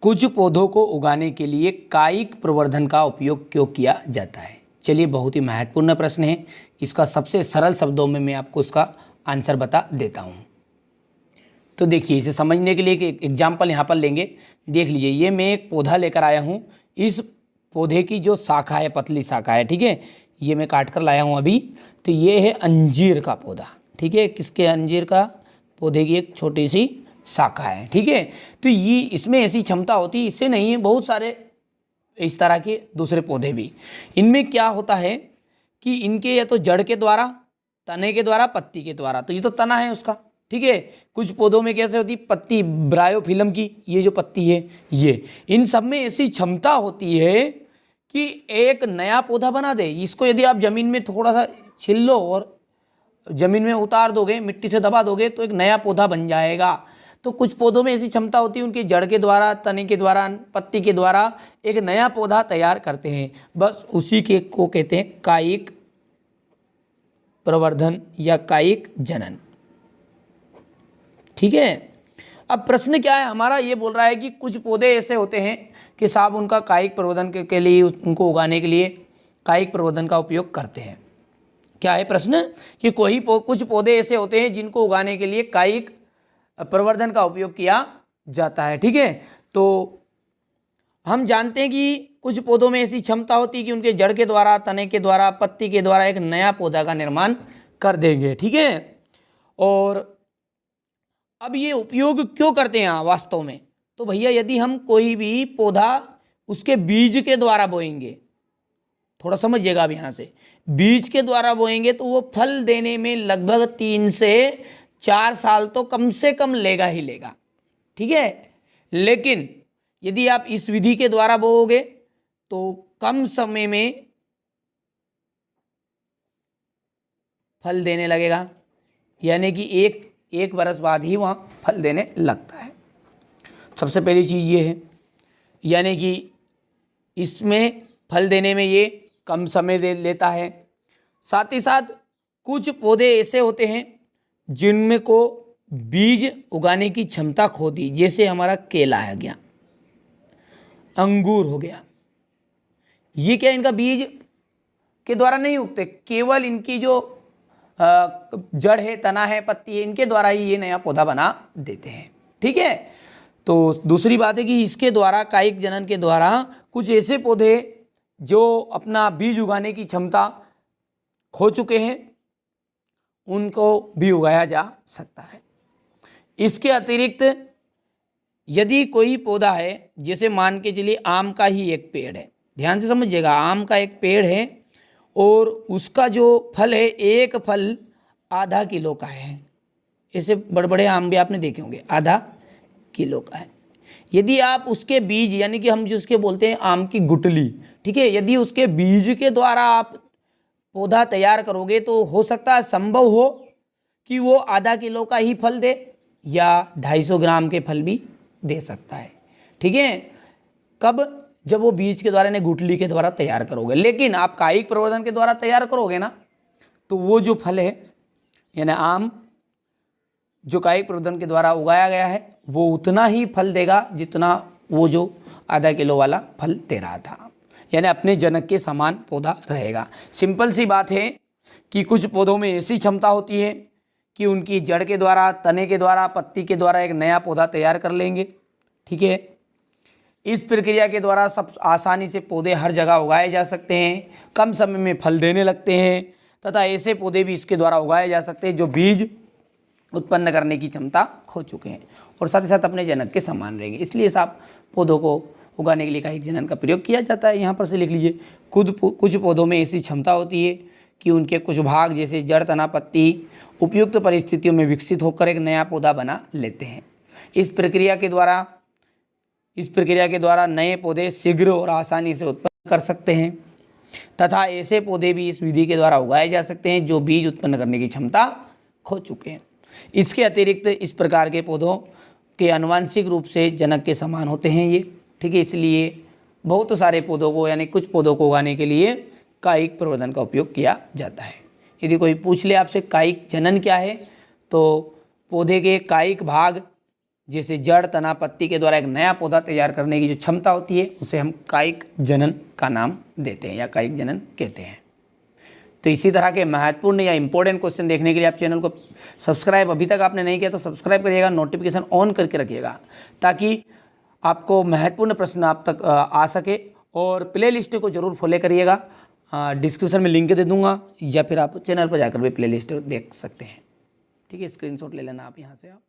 कुछ पौधों को उगाने के लिए कायिक प्रवर्धन का उपयोग क्यों किया जाता है? चलिए, बहुत ही महत्वपूर्ण प्रश्न है। इसका सबसे सरल शब्दों में मैं आपको इसका आंसर बता देता हूँ। तो देखिए, इसे समझने के लिए एक एग्जाम्पल यहाँ पर लेंगे। देख लीजिए, ये मैं एक पौधा लेकर आया हूँ। इस पौधे की जो शाखा है, पतली शाखा है, ठीक है, ये मैं काट कर लाया हूँ अभी। तो ये है अंजीर का पौधा, ठीक है, किसके? अंजीर का पौधे की एक छोटी सी शाखा है, ठीक है। तो ये इसमें ऐसी क्षमता होती है, इससे नहीं है, बहुत सारे इस तरह के दूसरे पौधे भी। इनमें क्या होता है कि इनके या तो जड़ के द्वारा, तने के द्वारा, पत्ती के द्वारा, तो ये तो तना है उसका, ठीक है। कुछ पौधों में कैसे होती पत्ती, ब्रायोफिलम की ये जो पत्ती है, ये इन सब में ऐसी क्षमता होती है कि एक नया पौधा बना दे। इसको यदि आप ज़मीन में थोड़ा सा छिल लो और ज़मीन में उतार दोगे, मिट्टी से दबा दोगे, तो एक नया पौधा बन जाएगा। तो कुछ पौधों में ऐसी क्षमता होती है, उनके जड़ के द्वारा, तने के द्वारा, पत्ती के द्वारा एक नया पौधा तैयार करते हैं। बस उसी के को कहते हैं कायिक प्रवर्धन या कायिक जनन, ठीक है। अब प्रश्न क्या है हमारा? ये बोल रहा है कि कुछ पौधे ऐसे होते हैं कि साहब उनका कायिक प्रवर्धन के लिए, उनको उगाने के लिए कायिक प्रवर्धन का उपयोग करते हैं। क्या है प्रश्न? कि कुछ पौधे ऐसे होते हैं जिनको उगाने के लिए कायिक प्रवर्धन का उपयोग किया जाता है, ठीक है। तो हम जानते हैं कि कुछ पौधों में ऐसी क्षमता होती है कि उनके जड़ के द्वारा, तने के द्वारा, पत्ती के द्वारा एक नया पौधा का निर्माण कर देंगे, ठीक है। और अब ये उपयोग क्यों करते हैं वास्तव में? तो भैया, यदि हम कोई भी पौधा उसके बीज के द्वारा बोएंगे, थोड़ा समझिएगा अब यहाँ से, बीज के द्वारा बोएंगे तो वो फल देने में लगभग 3 से 4 साल तो कम से कम लेगा ही लेगा, ठीक है। लेकिन यदि आप इस विधि के द्वारा बोओगे तो कम समय में फल देने लगेगा, यानी कि एक बरस बाद ही वहाँ फल देने लगता है। सबसे पहली चीज़ ये है, यानी कि इसमें फल देने में ये कम समय लेता है। साथ ही साथ कुछ पौधे ऐसे होते हैं जिनमें को बीज उगाने की क्षमता खो दी, जैसे हमारा केला है गया, अंगूर हो गया। ये क्या, इनका बीज के द्वारा नहीं उगते, केवल इनकी जो जड़ है, तना है, पत्ती है, इनके द्वारा ही ये नया पौधा बना देते हैं, ठीक है। तो दूसरी बात है कि इसके द्वारा, कायिक जनन के द्वारा, कुछ ऐसे पौधे जो अपना बीज उगाने की क्षमता खो चुके हैं, उनको भी उगाया जा सकता है। इसके अतिरिक्त यदि कोई पौधा है, जैसे मान के चलिए आम का ही एक पेड़ है, ध्यान से समझिएगा, आम का एक पेड़ है और उसका जो फल है, एक फल आधा किलो का है। ऐसे बड़े बड़े आम भी आपने देखे होंगे, आधा किलो का है। यदि आप उसके बीज, यानी कि हम जिसके बोलते हैं आम की गुठली, ठीक है, यदि उसके बीज के द्वारा आप पौधा तैयार करोगे तो हो सकता है, संभव हो कि वो आधा किलो का ही फल दे या 250 ग्राम के फल भी दे सकता है, ठीक है। कब? जब वो बीज के द्वारा, यानी गुठली के द्वारा तैयार करोगे। लेकिन आप कायिक प्रवर्धन के द्वारा तैयार करोगे ना, तो वो जो फल है, यानी आम जो कायिक प्रवर्धन के द्वारा उगाया गया है, वो उतना ही फल देगा जितना वो जो आधा किलो वाला फल दे रहा था, यानी अपने जनक के समान पौधा रहेगा। सिंपल सी बात है कि कुछ पौधों में ऐसी क्षमता होती है कि उनकी जड़ के द्वारा, तने के द्वारा, पत्ती के द्वारा एक नया पौधा तैयार कर लेंगे, ठीक है। इस प्रक्रिया के द्वारा सब आसानी से पौधे हर जगह उगाए जा सकते हैं, कम समय में फल देने लगते हैं, तथा ऐसे पौधे भी इसके द्वारा उगाए जा सकते हैं जो बीज उत्पन्न करने की क्षमता खो चुके हैं और साथ ही साथ अपने जनक के समान रहेंगे। इसलिए सब पौधों को उगाने के लिए कायिक जनन का प्रयोग किया जाता है। यहाँ पर से लिख लीजिए, कुछ पौधों में ऐसी क्षमता होती है कि उनके कुछ भाग, जैसे जड़, तना, पत्ती, उपयुक्त परिस्थितियों में विकसित होकर एक नया पौधा बना लेते हैं। इस प्रक्रिया के द्वारा नए पौधे शीघ्र और आसानी से उत्पन्न कर सकते हैं तथा ऐसे पौधे भी इस विधि के द्वारा उगाए जा सकते हैं जो बीज उत्पन्न करने की क्षमता खो चुके हैं। इसके अतिरिक्त इस प्रकार के पौधों के आनुवंशिक रूप से जनक के समान होते हैं ये, ठीक है। इसलिए बहुत सारे पौधों को, यानी कुछ पौधों को उगाने के लिए कायिक प्रवर्धन का उपयोग किया जाता है। यदि कोई पूछ ले आपसे कायिक जनन क्या है, तो पौधे के कायिक भाग जैसे जड़, तना, पत्ती के द्वारा एक नया पौधा तैयार करने की जो क्षमता होती है उसे हम कायिक जनन का नाम देते हैं या कायिक जनन कहते हैं। तो इसी तरह के महत्वपूर्ण या इंपॉर्टेंट क्वेश्चन देखने के लिए आप चैनल को सब्सक्राइब अभी तक आपने नहीं किया तो सब्सक्राइब करिएगा, नोटिफिकेशन ऑन करके रखिएगा ताकि आपको महत्वपूर्ण प्रश्न आप तक आ सके। और प्ले लिस्ट को जरूर फॉलो करिएगा, डिस्क्रिप्शन में लिंक दे दूंगा या फिर आप चैनल पर जाकर भी प्ले लिस्ट देख सकते हैं। ठीक है, स्क्रीनशॉट ले लेना आप यहाँ से आप